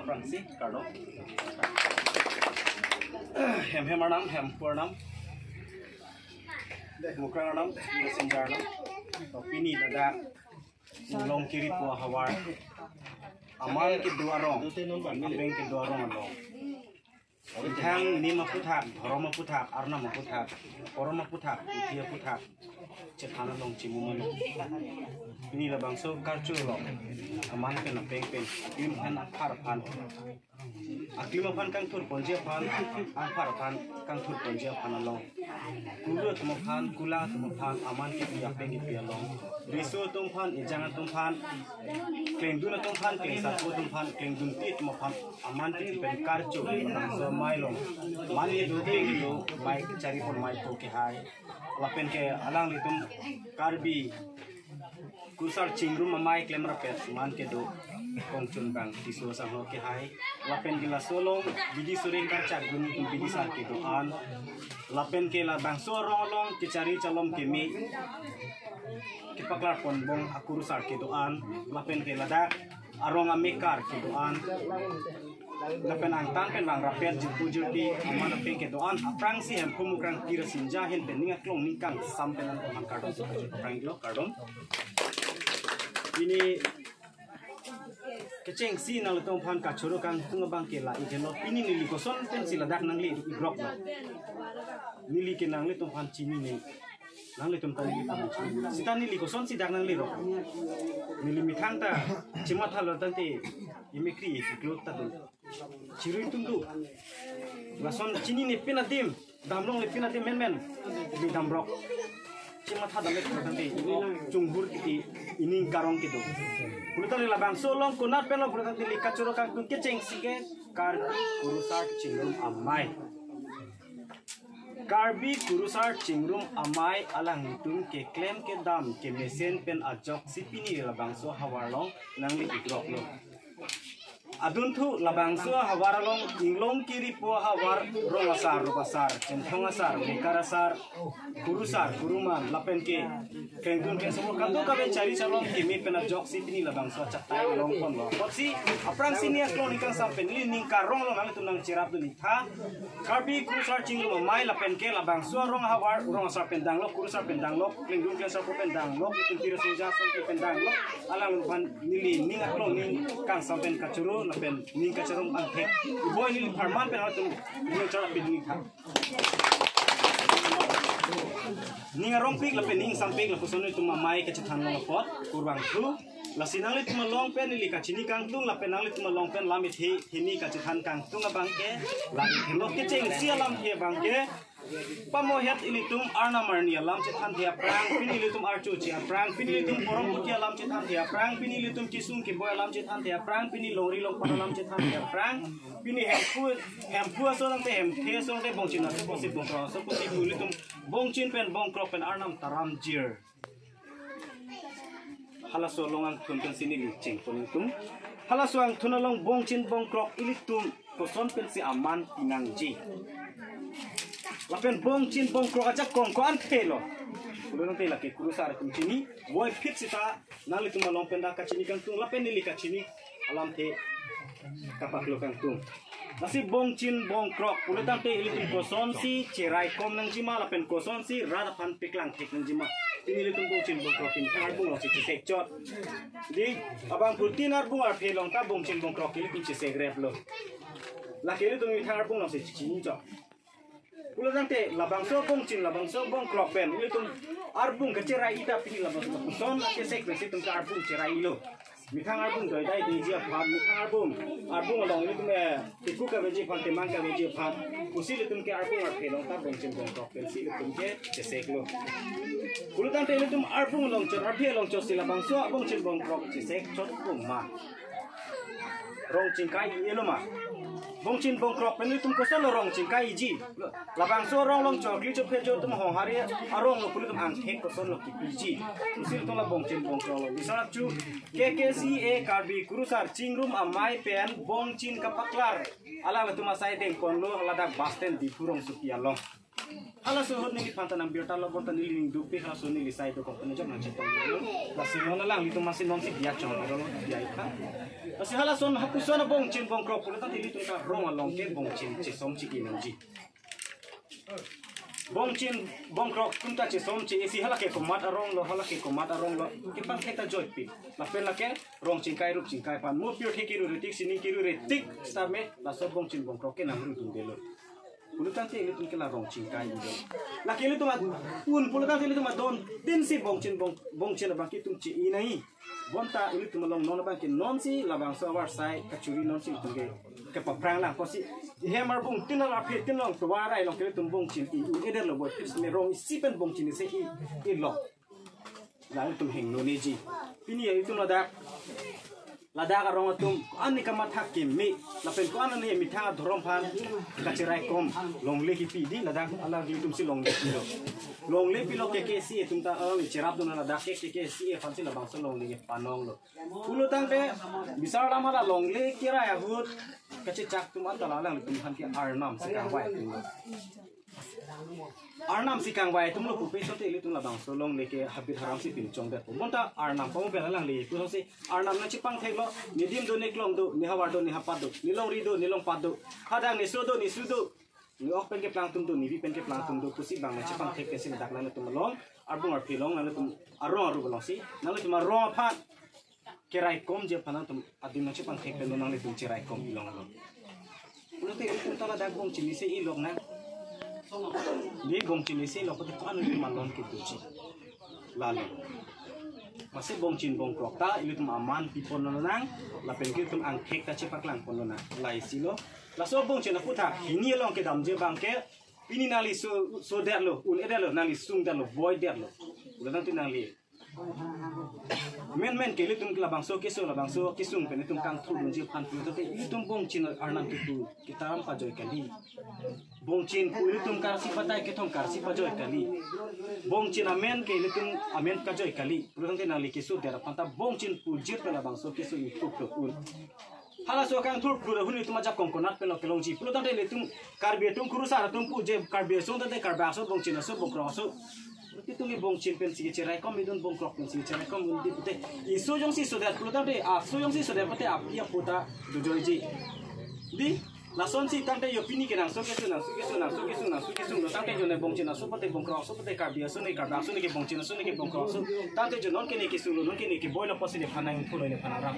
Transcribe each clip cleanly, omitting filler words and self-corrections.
Francis Carlo hem hemarnam hem purnam mukranam sinjarnam pini dada long kiri po hawar amal ke duarong ambeng ke duarong alo thang ni maputhak dharma puthak arna maputhak korma puthak uthia puthak chethana long chimuman ini la bangso karchu lo aman ke na peng peng im han aphar phan aklim phan kang thur ponje phan aphar phan kang thur ponje phan lo kulu tum phan kula tum phan aman ke pia peng pia lo riso tum phan ijanga tum phan kleng dun tum phan kleng sa tum phan kleng dun ti tum phan aman ke pen karchu bangso mai lo mani do de lo mai chari pon mai ko ke hai lapen ke alang litum karbi kusar chingrum mamai klemra pet man ke do kongchun bang tiso sa ho ke hai lapen gila solong bidi suring kar chak gun bidi sar ke do an lapen ke la bang so rolong ke cari calom ke mi ke paklar pon bong akuru sar ke do an lapen ke lada arong amekar ke do an lapen ang tan pen bang rapet jipu jurti mana pe ke do an aprang si hem kumukrang tira sinja hen pen ninga klong nikang sampen an han kardon aprang lo kardon ini keceng si nang letong phan ka choro kang tunga bang ke la ikelo ini nili koson pen sila dak nang li igrok lo nili ke nang letong phan chini ni nang letong tani li phan sita nili koson si dak nang li ro nili mithang ta chima thalo tante imekri iklo ta do chirui tundu lason chini ni pinadim damlong le pinadim men di damrok cima thada le tante chunghur ti ini garong gitu kulitali labang solong kunat pelo kulitali li kachoro kang kun keceng sige karbi kurusar chingrum amai karbi kurusar chingrum amai alang hitung ke claim ke dam ke mesen pen ajok sipini labang so hawarlong nang li igrok lo adun thu labang so hawaralong inglong kiri po hawar rongasar rupasar centongasar mekarasar kurusar kuruman lapen ke kengkun ke semua kanto kabe cari calon kimi pena jok sipini labang so catai long pon lo kopsi aprang sini aklon ikan sampai ni ningkarong lo nami tunang cirap tu nitha karbi kurusar chingrum mai lapen ke labang so rong hawar rongasar pendang lo kurusar pendang lo kengkun ke sar pendang lo itu tira senja sampai pendang lo alang pan nili ning aklon ning kang sampai kacuru lapen ning kacarum angke boy nili farman pen atum ning cara pedini tha ning arong pik lapen ning sampik la kusono itu mamai ke cethan long pot kurbang tu la sinang le tuma long pen li ka chini kang tung la penang le tuma long pen lam thi hini ka cethan kang tung abang ke la khelo ke cheng sia lam he bang ke pamo het ilitum arna marni alam cethan thia prang pini litum archu chi prang pini litum porom puti alam cethan thia prang pini litum kisung ke boy alam cethan thia prang pini lori long pan alam cethan thia prang pini hem pu so nang te hem the so te bong chin na so posi bong kro so posi pu litum bong chin pen bong kro pen arnam taram jir hala so longang tun pen sini cheng pon tum hala so ang thunalong bong chin bong kro ilitum ko son pen si aman inang ji lapen bong chin bong kro aja kong ko an thelo ulo nang tela ke kurusar tum chini boy fit sita nali tum long pen da ka chini kang tung lapen nili ka chini alam the kapak lo kang tung nasi bong chin bong kro ulo tang te ilitum ko son si cerai kom nang jima lapen ko son si rada pan piklang thek nang jima ini litum bong chin bong kro kin thang bong lo si sek chot di abang putin ar bong ar phelong ta bong chin bong kro ki litum si sek rep lo la ke litum thang ar bong lo si chini chot ulo tang te labang so bong kro pen litum ar bong ke cerai ita pini labang son ke sek pe situm ka ar bong cerai lo mithang arbung doi dai de ji phan mithang arbung long ni tume tiku ka veji phan temang ka veji phan usi le tum ke arbung ar phelong ta bong chin bong kro pen si le tum ke sek lo kulutan te le tum arbung long chor ar phelong chor sila bang so bong chin bong kro sek chot bong ma rong chin kai elo ma bong chin bong kro pen tum ko solo rong chin kai ji labang so rong long chor kli chop phe jo tum hong hari arong lo kulutum an thek ko solo ki ji usi tum la bong chin bong kro lo bisarak chu KKCA karbi kurusar chingrum amai pen bong chin kapaklar ala la tuma sai deng kon lo lada basten di purong supia long ala so hot ni phanta nang birta lo bon tan ni du pe ha so ni sai to kompani jam na chepon la si non lang li to masin non si dia chon ro dia ikha Kasi halason hapuson na bong chin bong krok pulo tang dili tung ka rong along ke bong chin chi som chi kinang ji. Bong chin bong krok tung ta chi som chi isi halake ko mat arong lo halake ko mat arong lo ki pang theta joy pi. La pen la ke rong chin kai rup chin kai pan mo pure theki ru retik sini ki ru retik sta me la so bong chin bong krok ke nam ru tung de lo. Pulo tang te ili tung ke la rong chin kai ni. La ke ili tung un pulo tang te ili tung don tin si bong chin bang ki tung chi inai. Bonta ini tu malong non bang ke non si labang so war sai kacuri non si tuge ke paprang lang ko si hemar bung tinal api tinong to warai long ke tum bung chin i eder lo bot is me rong sipen bung chin se i lo la tum heng no ni ji pini itu lada ka rong tum ani ka mathak ke me la pen ko an ne mi tha dhorom phan ka chirai kom long le ki pi di lada ala di tum si long le pi lo long le pi lo ke si tum ta cherap do na lada ke si phan si la bang so long le panong lo ulo tang te bisar lam hala long le kira ya hut ka chi chak tum ta la lang tum phan ki arnam si ka wai tum arnam si kang wai tum lo pu pe so te le tum la bang so long le ke habit haram si pin chong de monta arnam pa mo be lang le pu so si arnam na chi pang thek lo medium do ne klong do ni hawar do ni hapat do ni long ri do ni long pat do hadang ni so do ni su do ni ok pen ke plang tum do ni vi pen ke plang tum do pusi bang na chi pang thek ke sin dak na tum long arbung ar pilong na tum arong aru bolong si na tum arong phat kerai kom je phan tum adim na chi pang thek pen do na tum chirai kom ilong lo ulo te tum ta la dak bong chi ni se ilok na ni bong chin isi lo pati kan ni malon ki tuchi lalu masih bong chin bong krok ta ili tum aman pipon no nang la pen ki tum ang khek ta chepak lang pon na lai silo la so bong chin na putha hini long ke dam je bang ke pini nali so der lo un eder lo nali sung der lo boy der lo ulan tin nali men ke li tum la bang so kisung pen tum kang thu mun je phan pu to te ili tum bong chin arnam ki tu kitaram pa joy kali bong chin pu ili tum kar si patai ke thong kar si pa joy kali bong chin amen ke ili tum amen ka joy kali ulan tin nali kisu der panta bong chin pu jir pe la bang so kisu ni tu to un hala so kang thur pru huni tum ja konkonat pe lo ke long ji pu tan te le tum karbe tum kuru sara tum pu je karbe so tan te karba so bong chin so bong kro so itu ni bong chin pen si cerai kom idun bong krok pen si cerai kom undi pute isu jong si so dat pu tan te a so jong si so dat pute apia puta do joy ji di la son si tante yo pini ke nang so ke su no tante jo ne bong chin so pate bong krok so pate karbia so ne karba so ne ke bong chin so ne ke bong krok so tante jo non ke ne ke su non ke ne ke boy la posi ne phanang phulo ne phana rak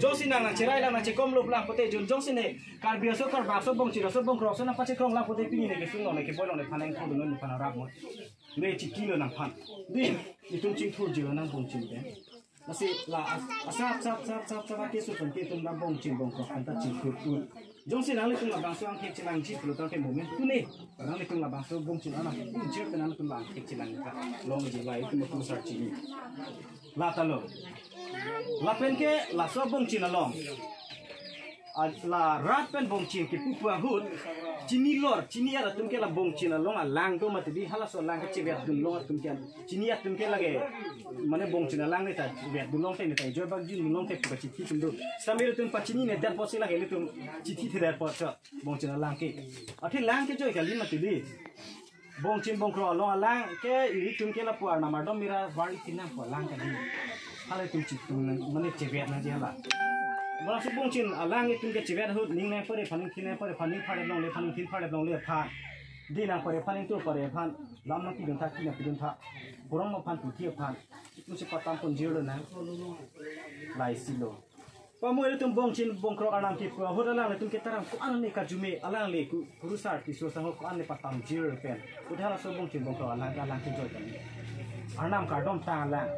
jo si nang cherai la na che kom lop la pate jo jong si ne karbia so karba so bong chin so bong krok so na pache krong la pate pini ne ke su no ne ke boy la ne phanang phulo ne phana rak mo ne chi kilo nang phan di itung ching thur ji nang bong chin be masih la asap ke su pen ke tum la bong chin bong krok anta chi thur tu jong si nang le tung la bang so ang khek chilang chi phulo ta ke moment tu ne nang le tung la bang so bong chin ana ku jer pe nang tung la khek chilang ka long ji lai tu tu sar chi la ta lo la pen ke la so bong chin along la rat pen bong chin ke pu pa hut chini lor chini ya tum ke la bong chin along a lang do mat di hala so lang ke chebet dun long tum ke chini ya tum ke lage mane bong chin lang ne ta chebet dun long te ne ta jo bag jin long te pa chi thi tum do samir tum pa chini ne dar po se lage le tum chi thi der po cha bong chin lang ke a thi lang ke jo ka li mat di bong chin bong kro long lang ke i tum ke la pu na ma do mira wari tinam po lang ka di hala tum chi tum mane chebet na je hala bang so bong chin alang tum ke chibet hut ning ne pare phaning thin ne pare phaning phare long le phaning thin phare long le pha di nang pare phaning tu pare phan lam na ki dun tha ki na ki dun tha borong ma phan tu thi phan tu se patam pon jiro na lai silo pa mo tum bong chin bong kro alang ki pu hut alang tum ke tarang ku an ne ka jume alang le ku rusar ki so sang ko an ne patam jiro pen udhala so bong chin bong kro alang ki joy kan anam ka dom ta alang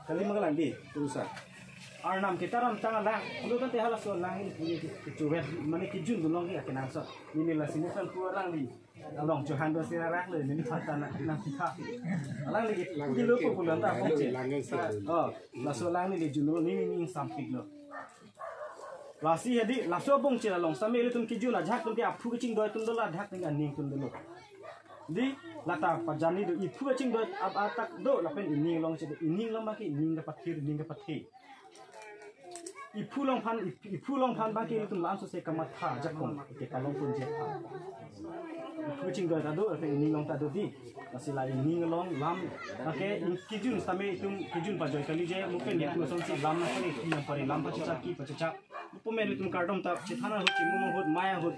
kali magalan di rusar arnam kita ram tanga lang ulo kan te hala so lang ni ki chuwet mane ki jun dulong ki akenang so ni la sini san pu lang ni along johan do sira rak le ni phata na nang kita alang ni ki lo ko pulan ta ko che oh la so lang ni le juno ni sampik lo la si hedi la so bong che long same le tum ki juna jhak tum ki aphu ki ching do tum do la dhak ni ning tum do lo di lata pajani do i phu ching do atak do la pen ning long che ning long ma ki ning da pathir ning da pathi Ipulang pan bagi itu langsung saya kamat ha jakong ke kalong pun je. Kucing gak tado, ini long tado di masih lagi ini ngelong lam, oke kijun sampai itu kijun pajoy kali je mungkin dia tu sih lam nak ni yang pare lam pacak ki pacak, pemain itu kardom tak cethana hut cimu hut maya hut